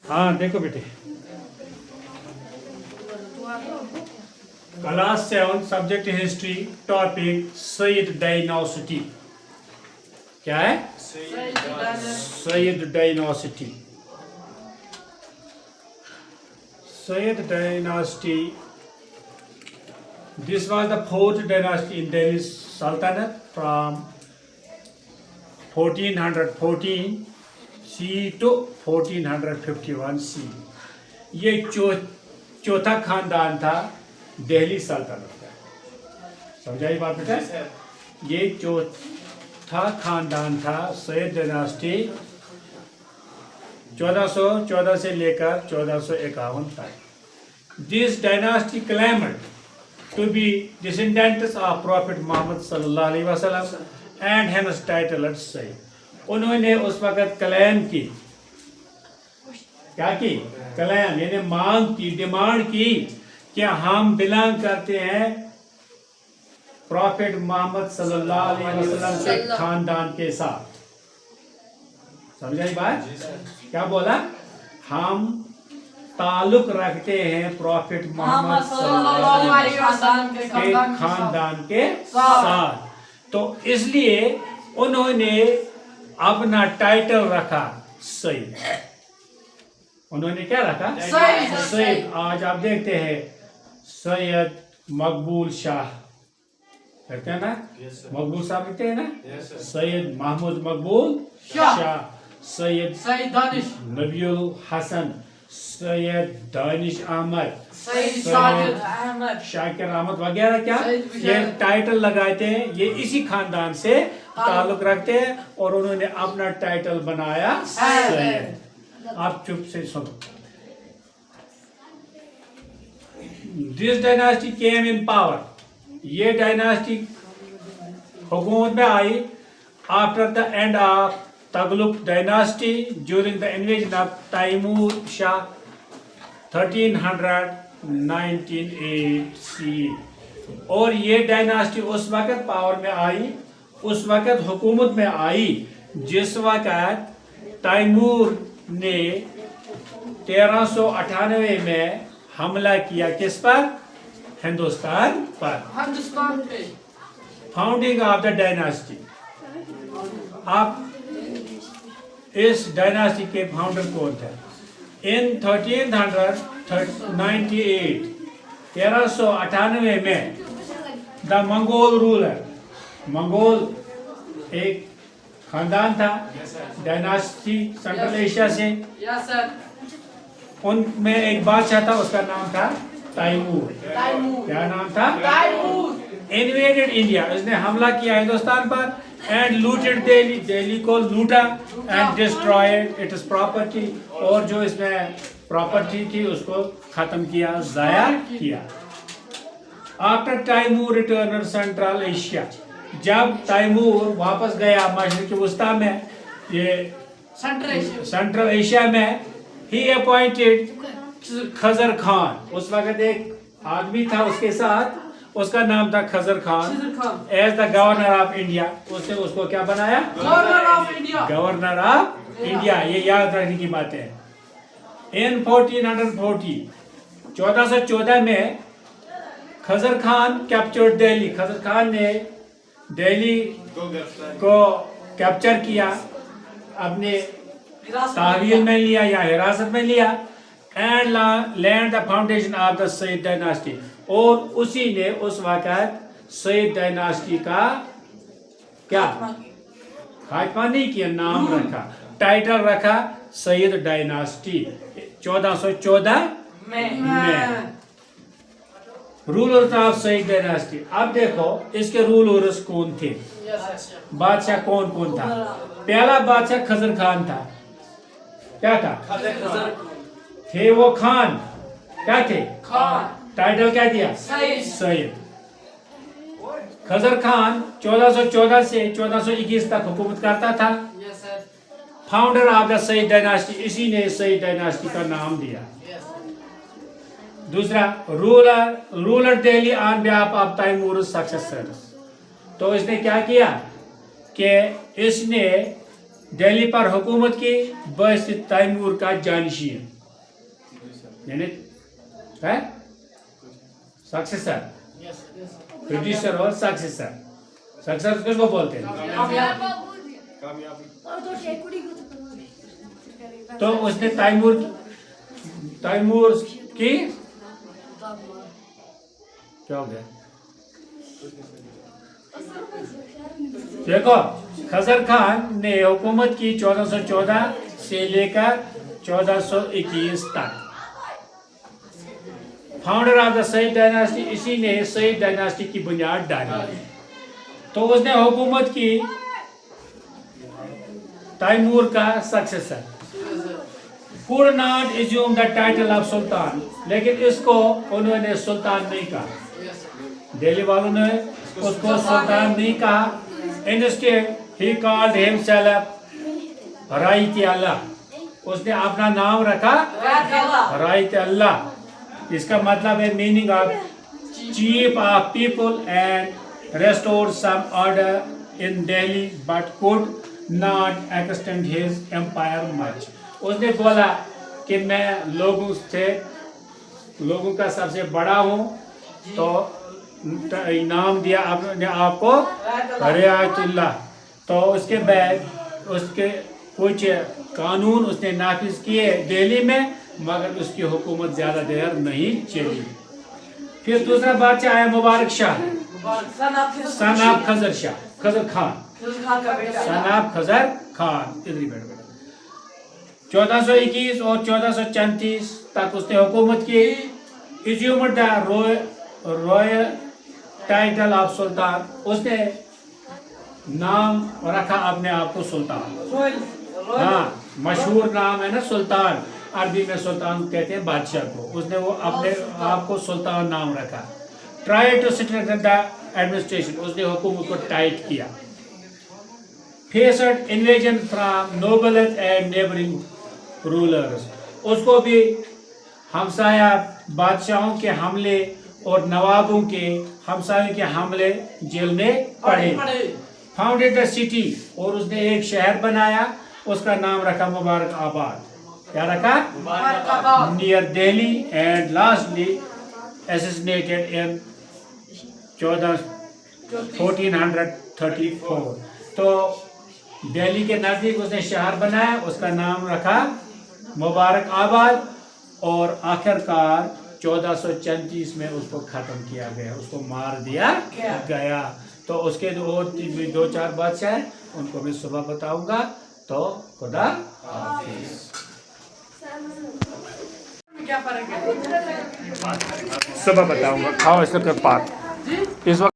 हाँ देखो बेटे, class 7 subject history, topic Sayyid dynasty. क्या है? Saeed डायनासिटी। Sayyid dynasty. This was the fourth dynasty in Delhi Sultanate from 1414 CE to 1451 CE. ये चौथा खानदान था दिल्ली सल्तनत का। समझाई बात बेटा? ये चौथा खानदान था सैयद डायनास्टी 1414 से लेकर 1451 तक। This dynasty claimed to be descendants of Prophet Muhammad sallallahu alaihi wasallam and hence title as Sayyid. उन्होंने उस वक़्त क्लेम की, क्या की? क्लेम यानी मांग की, डिमांड की कि हम बिलोंग करते हैं प्रॉफिट मोहम्मद सल्लल्लाहु अलैहि वसल्लम के खानदान के साथ। समझाई बात? क्या बोला? हम ताल्लुक रखते हैं प्रॉफिट मोहम्मद सल्लल्लाहु अलैहि वसल्लम के खानदान के साथ। तो इसलिए उन्होंने अपना टाइटल रखा सईद। उन्होंने क्या रखा? सईद। आज आप देखते हैं सैयद मकबूल शाह, कहते हैं ना? मकबूल साहब कहते हैं ना? सैयद महमूद मकबूल शाह, सैयद दानिश नबीउल हसन, सैयद दानिश अहमद, सैयद शाकिर अहमद वगैरह। क्या ये टाइटल लगाते हैं? ये इसी खानदान से ताल्लुक रखते हैं और उन्होंने अपना टाइटल बनाया सैयद। आप चुप से सुनो। This dynasty came in power. ये डायनास्टी हुकूमत में आई after the end of Tagluk dynasty during the invasion of Taimur Shah 1398 CE। और ये डायनास्टी उस वक़्त पावर में आई, उस वक़्त हुकूमत में आई जिस वक़्त तैमूर ने 1398 में हमला किया। किस पर? हिंदुस्तान पर। Founding of the dynasty. आप इस डायनास्टी के फाउंडर कौन थे? इन 1398 में द मंगोल रूलर, मंगोल एक खानदान था डायनास्टी सेंट्रल एशिया से। उनमें एक बादशाह था, उसका नाम था तैमूर। क्या नाम था? Invaded India. इसने हमला किया हिंदुस्तान पर एंड लूटेड दिल्ली, दिल्ली को लूटा एंड डिस्ट्रॉयड इट्स प्रॉपर्टी। और जो इसमें प्रॉपर्टी थी उसको खत्म किया, जाया किया। After Taimur return central Asia, जब तैमूर वापस गया मशरिक़ वस्ता में, ये सेंट्रल एशिया में, ही अपॉइंटेड खजर खान। उस वक्त एक आदमी था उसके साथ, उसका नाम था Khizr Khan, as the governor of India. उसने उसको क्या बनाया? Governor of India. Governor of India. ये याद रखने की बात है। इन 1414 में खजर खान कैप्चर्ड दिल्ली। खजर खान ने दिल्ली को कैप्चर किया, अपने तहवील में लिया या हिरासत में लिया and land the foundation of the Sayyid dynasty. और उसी ने उस वक़्त सईद डायनास्टी का क्या खात्मा नहीं किया, नाम रखा, टाइटल रखा सईद डायनास्टी 1414 में। Rulers of Sayyid dynasty. अब देखो इसके रूलर्स कौन थे, बादशाह कौन कौन था? पहला बादशाह खजर खान था। क्या था? थे वो खान। क्या थे? खान। टाइटल क्या दिया? सईद। खजर खान 1414 से 1421 तक हुकूमत करता था। Founder of the Sayyid dynasty, इसी ने सईद डायनास्टी का नाम दिया। दूसरा ruler Delhi on behalf of Timur successors. तो इसने क्या किया कि इसने दिल्ली पर हुकूमत की बस तैमूर का जानशीन। यानी है सक्सेसर, प्रोड्यूसर और सक्सेसर। सक्सेसर किसको बोलते हैं? तो उसने तैमूर की क्या हो गया? देखो, खजर खान ने हुकूमत की 1414 से लेकर 1421 तक। Founder of the Sayyid dynasty, इसी ने सईद डायनास्टी की बुनियाद डाली। तो उसने हुकूमत की तैमूर का successor. Could not assume the title of सुल्तान, लेकिन इसको उन्होंने सुल्तान नहीं कहा, दिल्ली वालों ने उसको सुल्तान नहीं कहा। Instead, he called himself रायत अल्लाह, उसने अपना नाम रखा रायत अल्लाह। इसका मतलब है meaning of chief of people and restored some order in Delhi but could not extend his empire much. उसने बोला कि मैं लोगों का सबसे बड़ा हूँ, तो इनाम दिया आपने आपको रियायतुल्लाह। तो उसके बाद उसके कुछ कानून उसने नाफिज किए दिल्ली में, मगर उसकी हुकूमत ज़्यादा देर नहीं चली। फिर दूसरा बादशाह आया Mubarak Shah, son of Khizr Shah, Khizr Khan, son of Khizr Khan. 1421 और 1434 तक उसने हुकूमत की। Assumed the royal title of सुल्तान, उसने नाम रखा अपने आप को सुल्तान। हाँ, मशहूर नाम है ना सुल्तान, अरबी में सुल्तान कहते हैं बादशाह को। उसने वो अपने आप को सुल्तान नाम रखा। Try to strengthen the administration, उसने हुकूमत को टाइट किया। Faced invasion from nobles and neighbouring rulers, उसको भी हमसाया बादशाहों के हमले और नवाबों के हमसायों के हमले झेलने पड़े। फाउंडेड द सिटी, और उसने एक शहर बनाया, उसका नाम रखा मुबारक आबाद। क्या रखा? Near Delhi. And lastly assassinated in 1434। तो दिल्ली के नज़दीक उसने शहर बनाया, उसका नाम रखा मुबारक आबाद, और आखिरकार 1434 में उसको ख़त्म किया गया, उसको मार दिया गया। तो उसके दो चार बादशाह हैं, उनको मैं सुबह बताऊंगा। तो खुदा हाफिज़। सुबह बताऊंगा, खाओ इसके पाक इस वक्त।